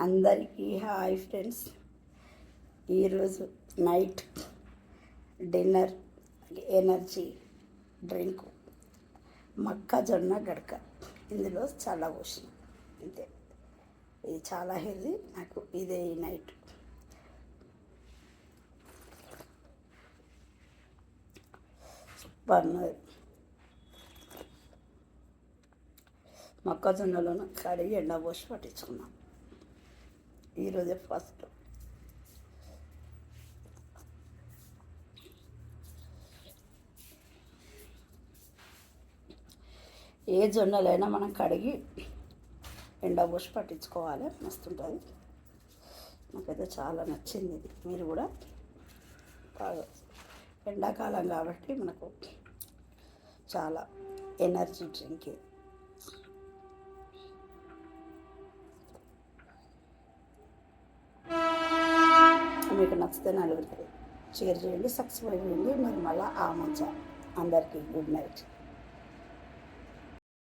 అందరికీ hi friends. ఈరోజు night dinner energy drink మొక్కజొన్న గడక. ఇందులో చాలా పోసిన అంతే. ఇది చాలా హెల్దీ. నాకు ఇదే ఈ నైట్ సూపర్ ఉన్నది. మొక్కజొన్నలను కడిగి ఎండబోసి పట్టించుకున్నాం. ఈరోజే ఫస్ట్. ఏ జొన్నలైనా మనం కడిగి ఎండబోసి పట్టించుకోవాలి, మస్తుంటుంది. నాకైతే చాలా నచ్చింది ఇది. మీరు కూడా బాగా, ఎండాకాలం కాబట్టి మనకు చాలా ఎనర్జీ డ్రింక్ ఇది. మీకు నచ్చితే నలుగురికి షేర్ చేయండి, సబ్స్క్రైబ్ చేయండి. మరి మళ్ళీ ఆ మంచి అందరికీ గుడ్ నైట్.